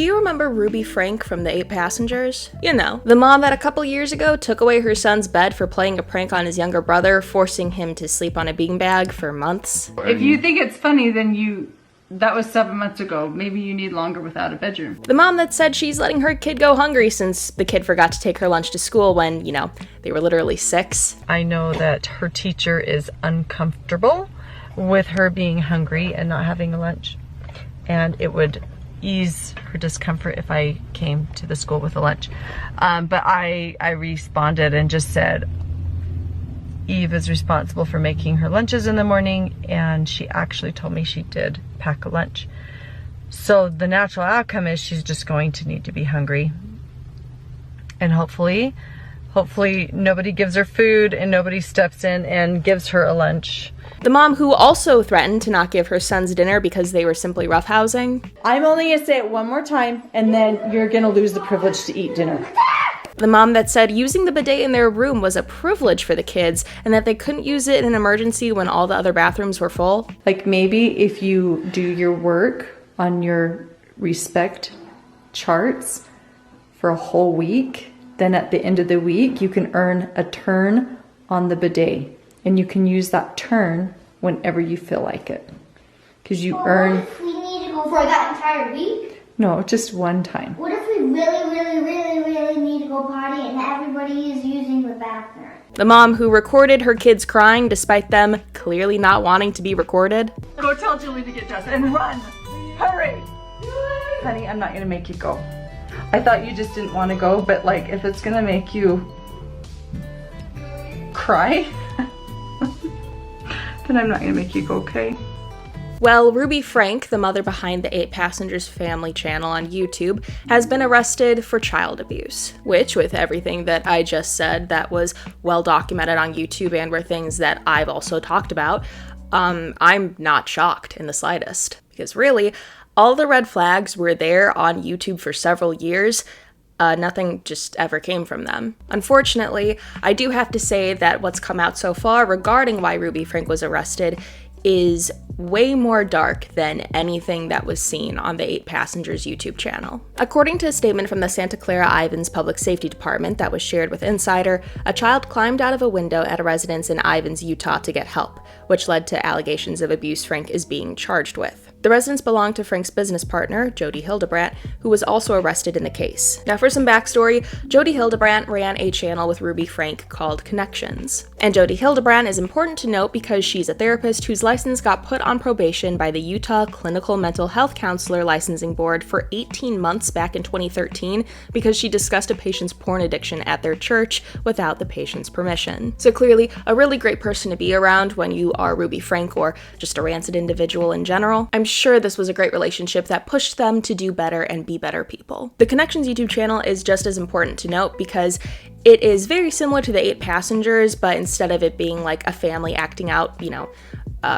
Do you remember Ruby Franke from the 8 Passengers? You know, the mom that a couple years ago took away her son's bed for playing a prank on his younger brother, forcing him to sleep on a beanbag for months. If you think it's funny, then that was 7 months ago. Maybe you need longer without a bedroom. The mom that said she's letting her kid go hungry since the kid forgot to take her lunch to school when, you know, they were literally 6. I know that her teacher is uncomfortable with her being hungry and not having a lunch. And it would ease her discomfort if I came to the school with a lunch. But I responded and just said, Eve is responsible for making her lunches in the morning, and she actually told me she did pack a lunch. So the natural outcome is she's just going to need to be hungry. And hopefully nobody gives her food and nobody steps in and gives her a lunch. The mom who also threatened to not give her sons dinner because they were simply roughhousing. I'm only gonna say it one more time, and then you're gonna lose the privilege to eat dinner. The mom that said using the bidet in their room was a privilege for the kids and that they couldn't use it in an emergency when all the other bathrooms were full. Like maybe if you do your work on your respect charts for a whole week, then at the end of the week you can earn a turn on the bidet. And you can use that turn whenever you feel like it. Because you earn... What if we need to go for that entire week? No, just one time. What if we really need to go potty and everybody is using the bathroom? The mom who recorded her kids crying despite them clearly not wanting to be recorded. Go tell Julie to get dressed and run. Hurry. Honey, I'm not going to make you go. I thought you just didn't want to go, but like if it's going to make you cry... then I'm not going to make you go, okay? Well, Ruby Franke, the mother behind the 8 Passengers family channel on YouTube, has been arrested for child abuse, which, with everything that I just said that was well documented on YouTube and were things that I've also talked about, I'm not shocked in the slightest. Because really, all the red flags were there on YouTube for several years. Nothing just ever came from them. Unfortunately, I do have to say that what's come out so far regarding why Ruby Franke was arrested is way more dark than anything that was seen on the 8 Passengers YouTube channel. According to a statement from the Santa Clara Ivins Public Safety Department that was shared with Insider, a child climbed out of a window at a residence in Ivins, Utah to get help, which led to allegations of abuse Franke is being charged with. The residence belonged to Franke's business partner, Jodi Hildebrandt, who was also arrested in the case. Now for some backstory, Jodi Hildebrandt ran a channel with Ruby Franke called Connextions. And Jodi Hildebrandt is important to note because she's a therapist whose license got put on probation by the Utah Clinical Mental Health Counselor Licensing Board for 18 months back in 2013 because she discussed a patient's porn addiction at their church without the patient's permission. So clearly, a really great person to be around when you are Ruby Franke or just a rancid individual in general. I'm sure this was a great relationship that pushed them to do better and be better people. The Connextions YouTube channel is just as important to note because it is very similar to the 8 Passengers, but instead of it being like a family acting out,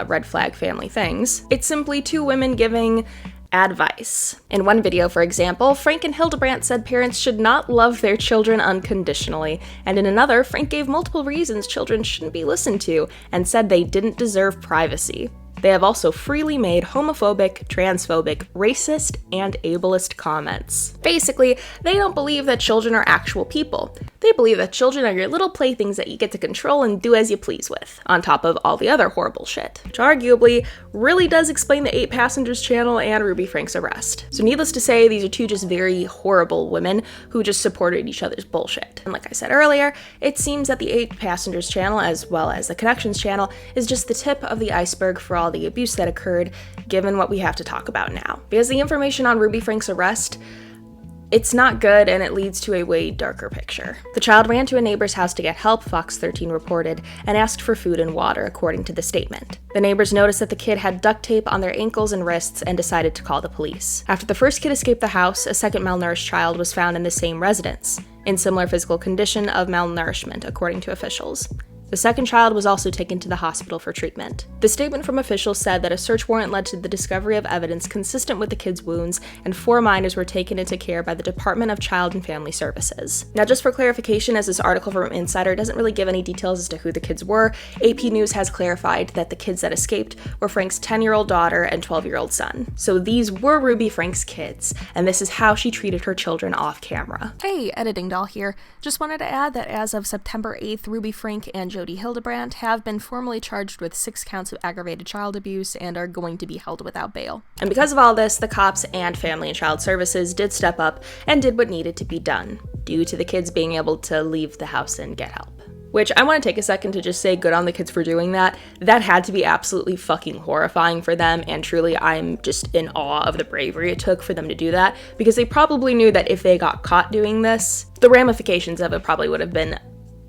red flag family things, it's simply 2 women giving advice. In one video, for example, Franke and Hildebrandt said parents should not love their children unconditionally, and in another, Franke gave multiple reasons children shouldn't be listened to and said they didn't deserve privacy. They have also freely made homophobic, transphobic, racist, and ableist comments. Basically, they don't believe that children are actual people. They believe that children are your little playthings that you get to control and do as you please with, on top of all the other horrible shit, which arguably really does explain the 8 Passengers channel and Ruby Franke's arrest. So needless to say, these are 2 just very horrible women who just supported each other's bullshit. And like I said earlier, it seems that the 8 Passengers channel, as well as the Connextions channel, is just the tip of the iceberg for all the abuse that occurred, given what we have to talk about now. Because the information on Ruby Franke's arrest, it's not good and it leads to a way darker picture. The child ran to a neighbor's house to get help, Fox 13 reported, and asked for food and water, according to the statement. The neighbors noticed that the kid had duct tape on their ankles and wrists and decided to call the police. After the first kid escaped the house, a second malnourished child was found in the same residence, in similar physical condition of malnourishment, according to officials. The second child was also taken to the hospital for treatment. The statement from officials said that a search warrant led to the discovery of evidence consistent with the kids' wounds, and 4 minors were taken into care by the Department of Child and Family Services. Now, just for clarification, as this article from Insider doesn't really give any details as to who the kids were, AP News has clarified that the kids that escaped were Frank's 10-year-old daughter and 12-year-old son. So these were Ruby Frank's kids, and this is how she treated her children off camera. Hey, Editing Doll here. Just wanted to add that as of September 8th, Ruby Franke and Jodi Hildebrandt have been formally charged with 6 counts of aggravated child abuse and are going to be held without bail. And because of all this, the cops and Family and Child Services did step up and did what needed to be done, due to the kids being able to leave the house and get help. Which I want to take a second to just say good on the kids for doing that. That had to be absolutely fucking horrifying for them, and truly I'm just in awe of the bravery it took for them to do that, because they probably knew that if they got caught doing this, the ramifications of it probably would have been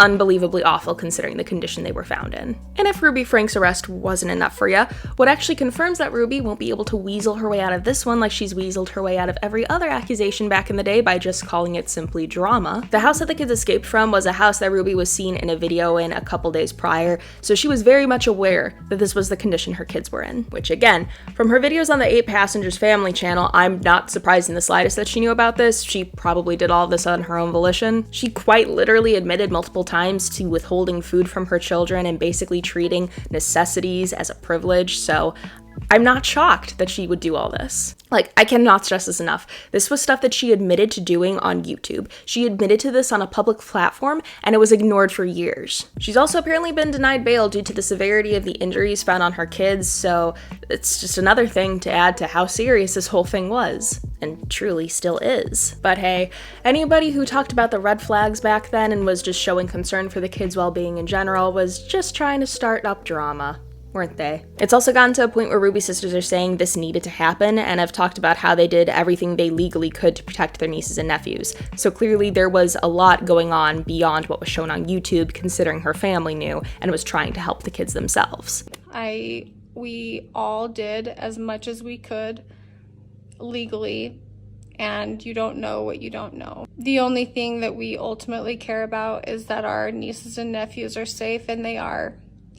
unbelievably awful considering the condition they were found in. And if Ruby Franke's arrest wasn't enough for ya, what actually confirms that Ruby won't be able to weasel her way out of this one like she's weaseled her way out of every other accusation back in the day by just calling it simply drama. The house that the kids escaped from was a house that Ruby was seen in a video in a couple days prior, so she was very much aware that this was the condition her kids were in. Which again, from her videos on the 8 Passengers Family channel, I'm not surprised in the slightest that she knew about this. She probably did all this on her own volition. She quite literally admitted multiple times to withholding food from her children and basically treating necessities as a privilege, so I'm not shocked that she would do all this. Like, I cannot stress this enough. This was stuff that she admitted to doing on YouTube. She admitted to this on a public platform, and it was ignored for years. She's also apparently been denied bail due to the severity of the injuries found on her kids, so it's just another thing to add to how serious this whole thing was, and truly still is. But hey, anybody who talked about the red flags back then and was just showing concern for the kids' well-being in general was just trying to start up drama, weren't they? It's also gotten to a point where Ruby's sisters are saying this needed to happen and have talked about how they did everything they legally could to protect their nieces and nephews. So clearly there was a lot going on beyond what was shown on YouTube, considering her family knew and was trying to help the kids themselves. We all did as much as we could legally, and you don't know what you don't know. The only thing that we ultimately care about is that our nieces and nephews are safe, and they are.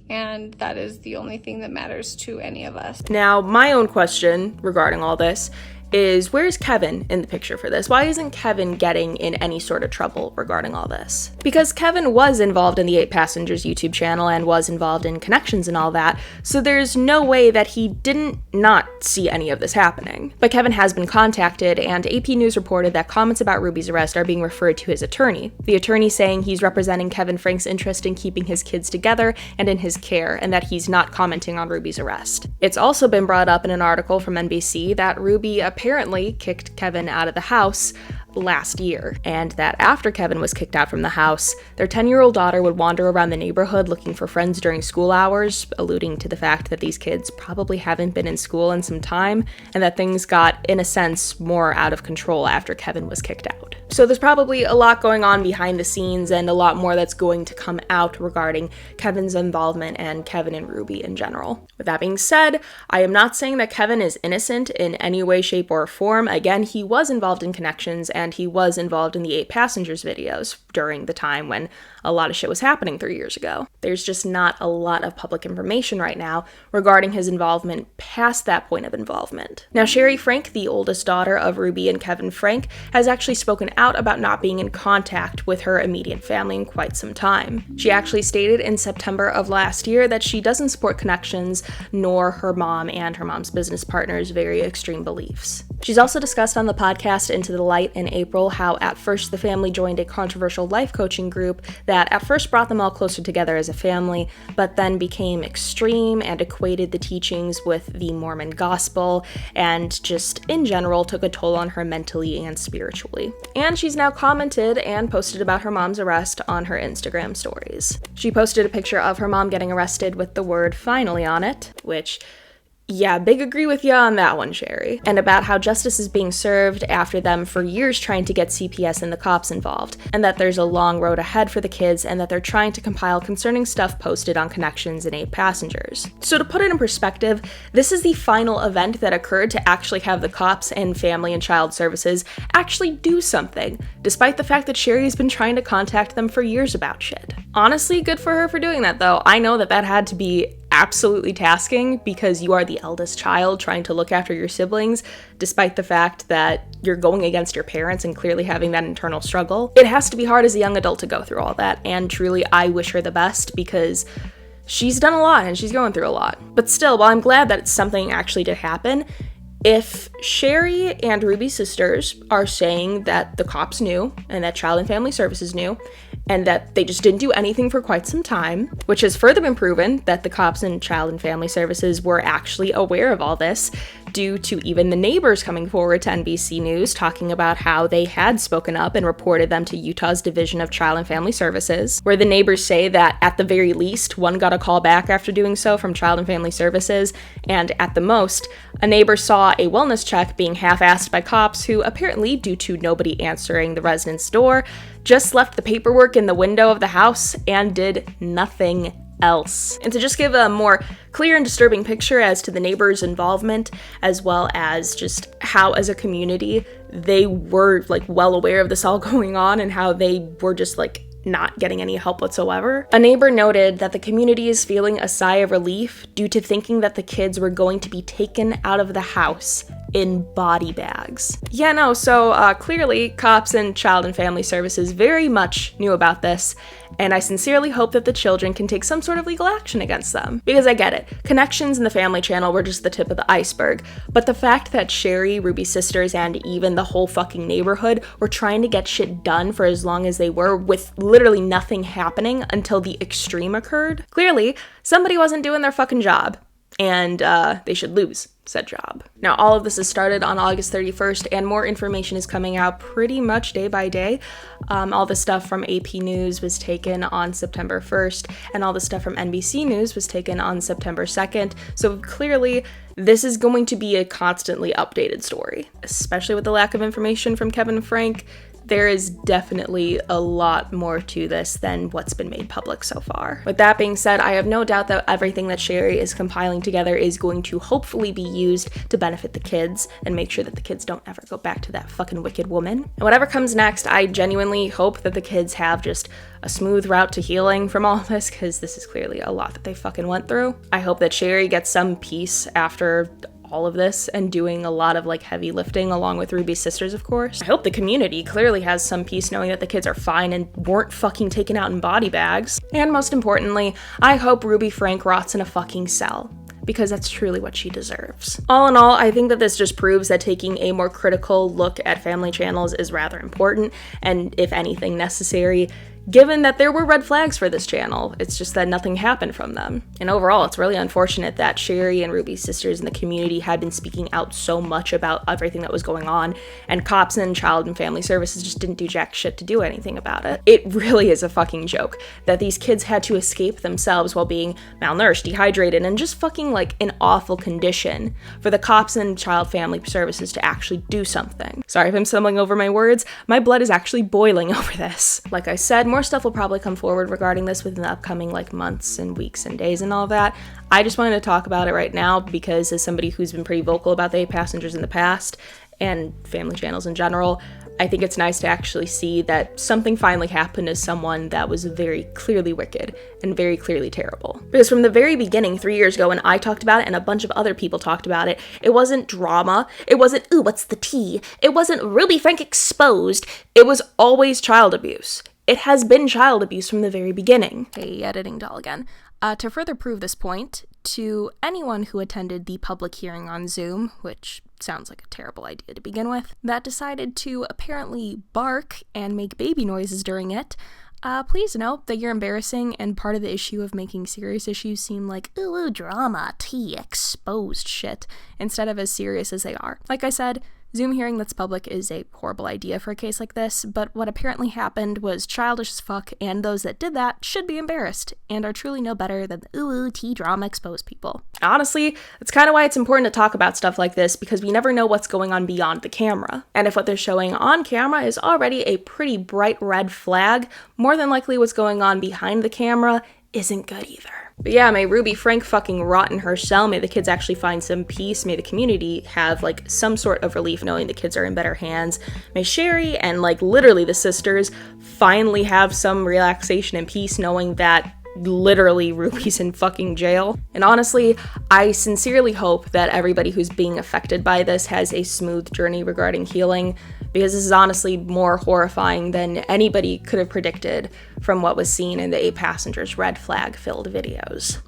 And that is the only thing that matters to any of us. Now, my own question regarding all this is, where's Kevin in the picture for this? Why isn't Kevin getting in any sort of trouble regarding all this? Because Kevin was involved in the 8 Passengers YouTube channel and was involved in Connections and all that, so there's no way that he didn't not see any of this happening. But Kevin has been contacted, and AP News reported that comments about Ruby's arrest are being referred to his attorney. The attorney saying he's representing Kevin Franke's interest in keeping his kids together and in his care, and that he's not commenting on Ruby's arrest. It's also been brought up in an article from NBC that Ruby apparently kicked Kevin out of the house last year, and that after Kevin was kicked out from the house, their 10-year-old daughter would wander around the neighborhood looking for friends during school hours, alluding to the fact that these kids probably haven't been in school in some time, and that things got, in a sense, more out of control after Kevin was kicked out. So there's probably a lot going on behind the scenes and a lot more that's going to come out regarding Kevin's involvement and Kevin and Ruby in general. With that being said, I am not saying that Kevin is innocent in any way, shape, or form. Again, he was involved in Connections and he was involved in the 8 Passengers videos during the time when a lot of shit was happening 3 years ago. There's just not a lot of public information right now regarding his involvement past that point of involvement. Now, Shari Franke, the oldest daughter of Ruby and Kevin Franke, has actually spoken out about not being in contact with her immediate family in quite some time. She actually stated in September of last year that she doesn't support Connections, nor her mom and her mom's business partner's very extreme beliefs. She's also discussed on the podcast Into the Light in April how at first the family joined a controversial life coaching group that at first brought them all closer together as a family, but then became extreme and equated the teachings with the Mormon gospel, and just in general took a toll on her mentally and spiritually. And she's now commented and posted about her mom's arrest on her Instagram stories. She posted a picture of her mom getting arrested with the word "finally" on it, which Yeah, big agree with you on that one, Shari. And about how justice is being served after them for years trying to get CPS and the cops involved, and that there's a long road ahead for the kids, and that they're trying to compile concerning stuff posted on Connections and 8 Passengers. So to put it in perspective, this is the final event that occurred to actually have the cops and Family and Child Services actually do something, despite the fact that Shari has been trying to contact them for years about shit. Honestly, good for her for doing that though. I know that had to be absolutely tasking because you are the eldest child trying to look after your siblings, despite the fact that you're going against your parents and clearly having that internal struggle. It has to be hard as a young adult to go through all that, and truly I wish her the best because she's done a lot and she's going through a lot. But still, while I'm glad that something actually did happen, if Shari and Ruby's sisters are saying that the cops knew and that Child and Family Services knew and that they just didn't do anything for quite some time, which has further been proven that the cops and Child and Family Services were actually aware of all this due to even the neighbors coming forward to NBC News talking about how they had spoken up and reported them to Utah's Division of Child and Family Services, where the neighbors say that at the very least, one got a call back after doing so from Child and Family Services, and at the most, a neighbor saw a wellness check being half-assed by cops who apparently, due to nobody answering the resident's door, just left the paperwork in the window of the house and did nothing else. And to just give a more clear and disturbing picture as to the neighbors' involvement, as well as just how as a community they were like well aware of this all going on and how they were just like not getting any help whatsoever. A neighbor noted that the community is feeling a sigh of relief due to thinking that the kids were going to be taken out of the house in body bags. Yeah, no, so clearly cops and Child and Family Services very much knew about this, and I sincerely hope that the children can take some sort of legal action against them. Because I get it, Connections and the Family Channel were just the tip of the iceberg, but the fact that Shari, Ruby's sisters, and even the whole fucking neighborhood were trying to get shit done for as long as they were with literally nothing happening until the extreme occurred, clearly somebody wasn't doing their fucking job, and they should lose said job. Now, all of this has started on August 31st, and more information is coming out pretty much day by day. All the stuff from AP News was taken on September 1st, and all the stuff from NBC News was taken on September 2nd. So clearly, this is going to be a constantly updated story, especially with the lack of information from Kevin and Frank. There is definitely a lot more to this than what's been made public so far. With that being said, I have no doubt that everything that Shari is compiling together is going to hopefully be used to benefit the kids and make sure that the kids don't ever go back to that fucking wicked woman. And whatever comes next, I genuinely hope that the kids have just a smooth route to healing from all this, because this is clearly a lot that they fucking went through. I hope that Shari gets some peace after all of this and doing a lot of like heavy lifting along with Ruby's sisters, of course. I hope the community clearly has some peace knowing that the kids are fine and weren't fucking taken out in body bags. And most importantly, I hope Ruby Frank rots in a fucking cell, because that's truly what she deserves. All in all, I think that this just proves that taking a more critical look at family channels is rather important, and if anything necessary, given that there were red flags for this channel. It's just that nothing happened from them. And overall, it's really unfortunate that Shari and Ruby's sisters in the community had been speaking out so much about everything that was going on, and cops and Child and Family Services just didn't do jack shit to do anything about it. It really is a fucking joke that these kids had to escape themselves while being malnourished, dehydrated, and just fucking like in awful condition for the cops and Child Family Services to actually do something. Sorry if I'm stumbling over my words, my blood is actually boiling over this. Like I said, more stuff will probably come forward regarding this within the upcoming like months and weeks and days and all that. I just wanted to talk about it right now because as somebody who's been pretty vocal about the 8 Passengers in the past and family channels in general, I think it's nice to actually see that something finally happened to someone that was very clearly wicked and very clearly terrible. Because from the very beginning, 3 years ago, when I talked about it and a bunch of other people talked about it, it wasn't drama, it wasn't, ooh, what's the tea? It wasn't Ruby Frank exposed, it was always child abuse. It has been child abuse from the very beginning. Hey, editing doll again. To further prove this point, to anyone who attended the public hearing on Zoom, which sounds like a terrible idea to begin with, that decided to apparently bark and make baby noises during it, please note that you're embarrassing and part of the issue of making serious issues seem like, ooh, drama, tea, exposed shit, instead of as serious as they are. Like I said, Zoom hearing that's public is a horrible idea for a case like this, but what apparently happened was childish as fuck, and those that did that should be embarrassed, and are truly no better than the ooh tea drama exposed people. Honestly, that's kind of why it's important to talk about stuff like this, because we never know what's going on beyond the camera. And if what they're showing on camera is already a pretty bright red flag, more than likely what's going on behind the camera isn't good either. But yeah, may Ruby Frank fucking rot in her cell. May the kids actually find some peace. May the community have like some sort of relief knowing the kids are in better hands. May Shari and like literally the sisters finally have some relaxation and peace knowing that literally Ruby's in fucking jail. And honestly, I sincerely hope that everybody who's being affected by this has a smooth journey regarding healing, because this is honestly more horrifying than anybody could have predicted from what was seen in the 8 passengers red flag filled videos.